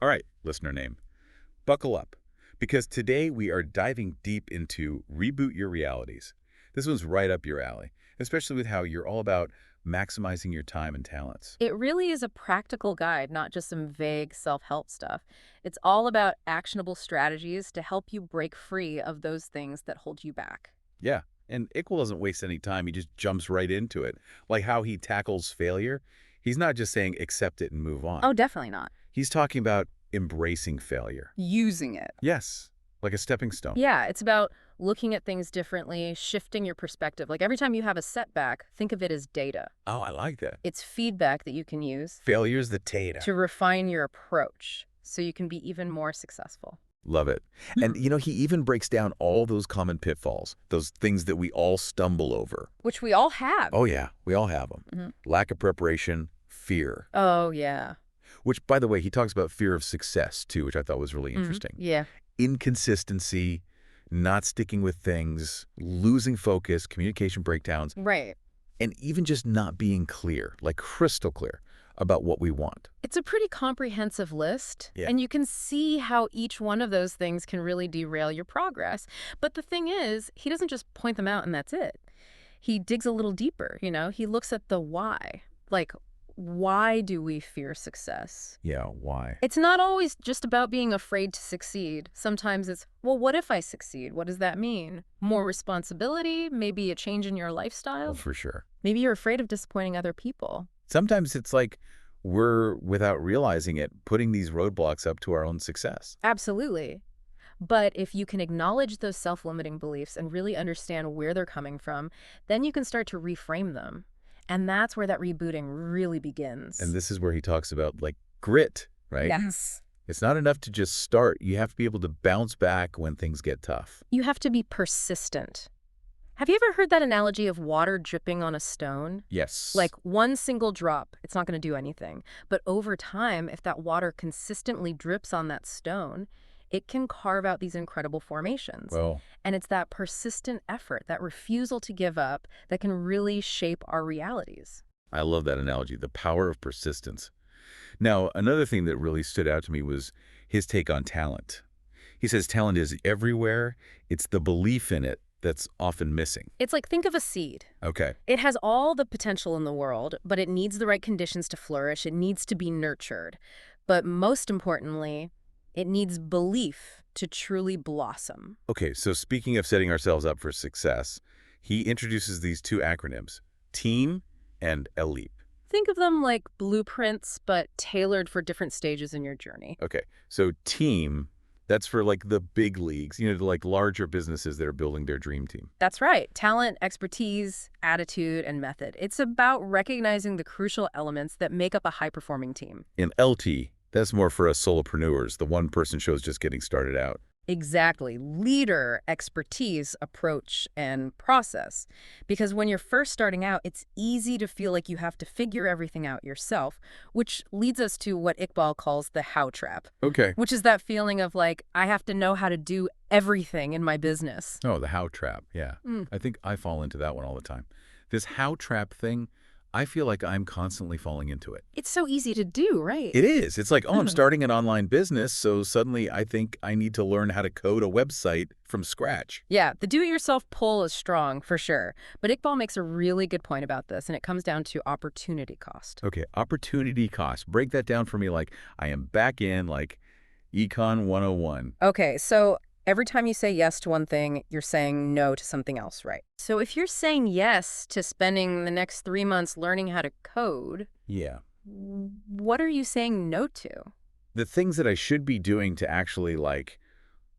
All right, listener name, buckle up, because today we are diving deep into Reboot Your Realities. This one's right up your alley, especially with how you're all about maximizing your time and talents. It really is a practical guide, not just some vague self-help stuff. It's all about actionable strategies to help you break free of those things that hold you back. Yeah, and Iqbal doesn't waste any time. He just jumps right into it. Like how he tackles failure. He's not just saying accept it and move on. Oh, definitely not. He's talking about embracing failure. Using it. Yes, like a stepping stone. Yeah, it's about looking at things differently, shifting your perspective. Like every time you have a setback, think of it as data. Oh, I like that. It's feedback that you can use Failure's the data. to refine your approach so you can be even more successful. Love it. And, he even breaks down all those common pitfalls, those things that we all stumble over. Which we all have. Oh, yeah, we all have them. Mhm. Lack of preparation, fear. Oh, yeah. Which, by the way, he talks about fear of success, too, which I thought was really interesting. Yeah. Inconsistency, not sticking with things, losing focus, communication breakdowns, Right. and even just not being clear, like crystal clear, about what we want. It's a pretty comprehensive list, Yeah. and you can see how each one of those things can really derail your progress. But the thing is, he doesn't just point them out and that's it. He digs a little deeper, He looks at the why. Like, why do we fear success? Yeah, why? It's not always just about being afraid to succeed. Sometimes it's, well, what if I succeed? What does that mean? More responsibility? Maybe a change in your Oh, lifestyle? for sure. Maybe you're afraid of disappointing other people. Sometimes it's like we're, without realizing it, putting these roadblocks up to our own success. Absolutely. But if you can acknowledge those self-limiting beliefs and really understand where they're coming from, then you can start to reframe them. And that's where that rebooting really begins. And this is where he talks about, like, grit, right? Yes. It's not enough to just start. You have to be able to bounce back when things get tough. You have to be persistent. Have you ever heard that analogy of water dripping on a stone? Yes. Like one single drop, it's not going to do anything. But over time, if that water consistently drips on that stone, it can carve out these incredible formations. Well, And it's that persistent effort, that refusal to give up, that can really shape our realities. I love that analogy, the power of persistence. Now, another thing that really stood out to me was his take on talent. He says talent is everywhere. It's the belief in it that's often missing. It's like, think of a seed. Okay. It has all the potential in the world, but it needs the right conditions to flourish. It needs to be nurtured. But most importantly, it needs belief to truly blossom. Okay, so speaking of setting ourselves up for success, he introduces these two acronyms, TEAM and ELEAP. Think of them like blueprints, but tailored for different stages in your journey. Okay, so TEAM, that's for like the big leagues, like larger businesses that are building their dream team. That's right. Talent, expertise, attitude, and method. It's about recognizing the crucial elements that make up a high-performing team. In LT, that's more for us solopreneurs, the one-person shows just getting started out. Exactly. Leader, expertise, approach, and process. Because when you're first starting out, it's easy to feel like you have to figure everything out yourself, which leads us to what Iqbal calls the how trap, Okay. which is that feeling of like, I have to know how to do everything in my business. Oh, the how trap, yeah. Mm. I think I fall into that one all the time. This how trap thing, I feel like I'm constantly falling into it. It's so easy to do, right? It is. It's like, oh, I'm starting an online business, so suddenly I think I need to learn how to code a website from scratch. Yeah, the do-it-yourself pull is strong, for sure. But Iqbal makes a really good point about this, and it comes down to opportunity cost. Okay, opportunity cost. Break that down for me like I am back in like Econ 101. Okay, so every time you say yes to one thing, you're saying no to something else, right? So if you're saying yes to spending the next 3 months learning how to code, Yeah. what are you saying no to? The things that I should be doing to actually like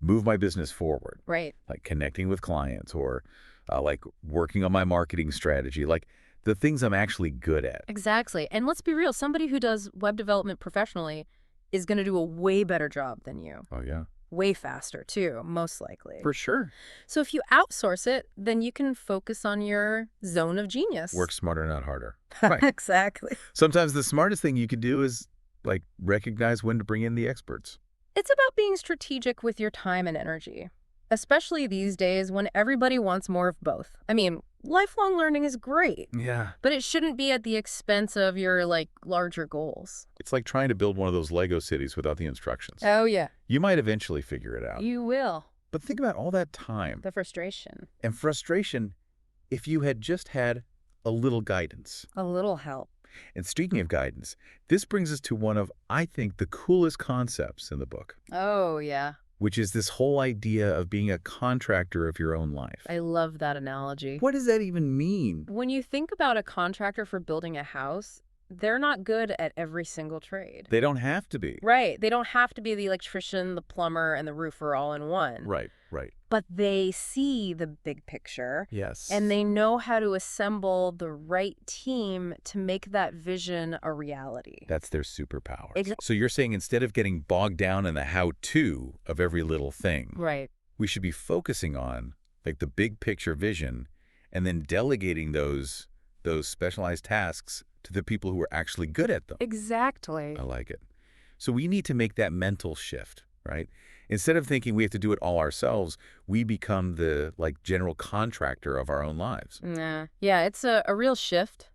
move my business forward, Right. like connecting with clients or like working on my marketing strategy, like the things I'm actually good at. Exactly. And let's be real, somebody who does web development professionally is going to do a way better job than you. Oh, yeah. Way faster, too, most likely. For sure. So if you outsource it, then you can focus on your zone of genius. Work smarter, not harder. Right. Exactly. Sometimes the smartest thing you could do is like recognize when to bring in the experts. It's about being strategic with your time and energy, especially these days when everybody wants more of both. I mean, lifelong learning is great, Yeah. but it shouldn't be at the expense of your, like, larger goals. It's like trying to build one of those Lego cities without the instructions. Oh, yeah. You might eventually figure it out. You will. But think about all that time The frustration. and frustration if you had just had a little guidance. A little help. And speaking of guidance, this brings us to one of, I think, the coolest concepts in the book, Oh, yeah. which is this whole idea of being a contractor of your own life. I love that analogy. What does that even mean? When you think about a contractor for building a house, they're not good at every single trade. They don't have to be. Right. They don't have to be the electrician, the plumber, and the roofer all in one. Right, right. But they see the big picture. Yes. And they know how to assemble the right team to make that vision a reality. That's their superpower. Exactly. So you're saying instead of getting bogged down in the how-to of every little thing, Right. we should be focusing on like the big picture vision and then delegating those specialized tasks to the people who are actually good at them. Exactly. I like it. So we need to make that mental shift, right? Instead of thinking we have to do it all ourselves, we become the like general contractor of our own lives. Nah. Yeah, it's a real shift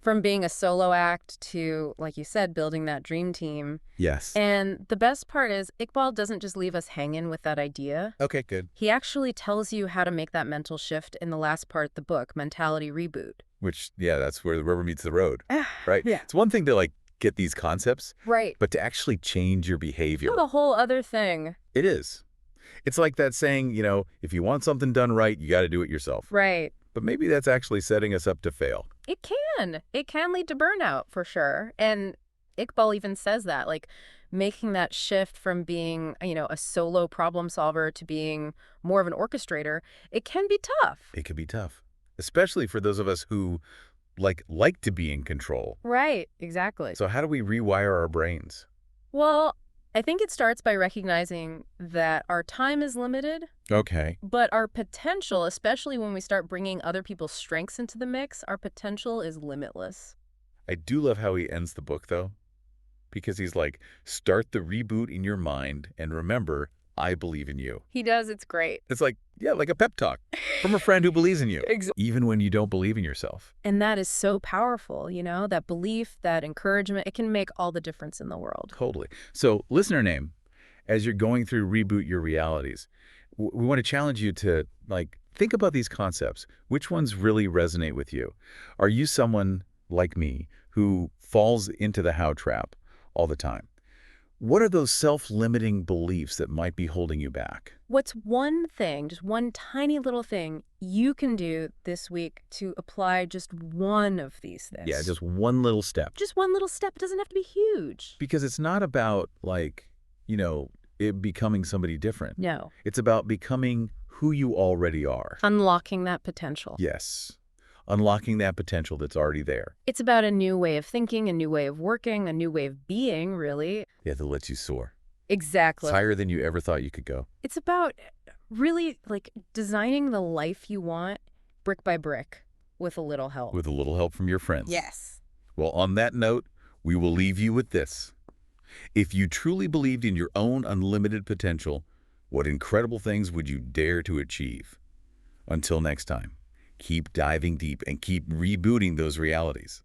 from being a solo act to, like you said, building that dream team. Yes. And the best part is Iqbal doesn't just leave us hanging with that idea. Okay, good. He actually tells you how to make that mental shift in the last part of the book, Mentality Reboot. Which, yeah, that's where the rubber meets the road, right? Yeah. It's one thing to like get these concepts, Right. but to actually change your behavior, The whole other thing. it is. It's like that saying, if you want something done right, you got to do it yourself. Right. But maybe that's actually setting us up to fail. It can. It can lead to burnout for sure. And Iqbal even says that, like making that shift from being, a solo problem solver to being more of an orchestrator, it can be tough. It could be tough, especially for those of us who like to be in control. Right. Exactly. So how do we rewire our brains? Well, I think it starts by recognizing that our time is limited, Okay. but our potential, especially when we start bringing other people's strengths into the mix, our potential is limitless. I do love how he ends the book, though, because he's like, start the reboot in your mind and remember, I believe in you. He does. It's great. It's like, yeah, like a pep talk from a friend who believes in you, Exactly. even when you don't believe in yourself. And that is so powerful, that belief, that encouragement, it can make all the difference in the world. Totally. So, listener name, as you're going through Reboot Your Realities, we want to challenge you to, think about these concepts. Which ones really resonate with you? Are you someone like me who falls into the how trap all the time? What are those self-limiting beliefs that might be holding you back? What's one thing, just one tiny little thing you can do this week to apply just one of these things? Yeah, just one little step. Just one little step. It doesn't have to be huge. Because it's not about, it becoming somebody different. No. It's about becoming who you already are. Unlocking that potential. Yes. Unlocking that potential that's already there. It's about a new way of thinking, a new way of working, a new way of being, really. Yeah, that lets you soar. Exactly. It's higher than you ever thought you could go. It's about really designing the life you want brick by brick with a little help. With a little help from your friends. Yes. Well, on that note, we will leave you with this. If you truly believed in your own unlimited potential, what incredible things would you dare to achieve? Until next time, keep diving deep and keep rebooting those realities.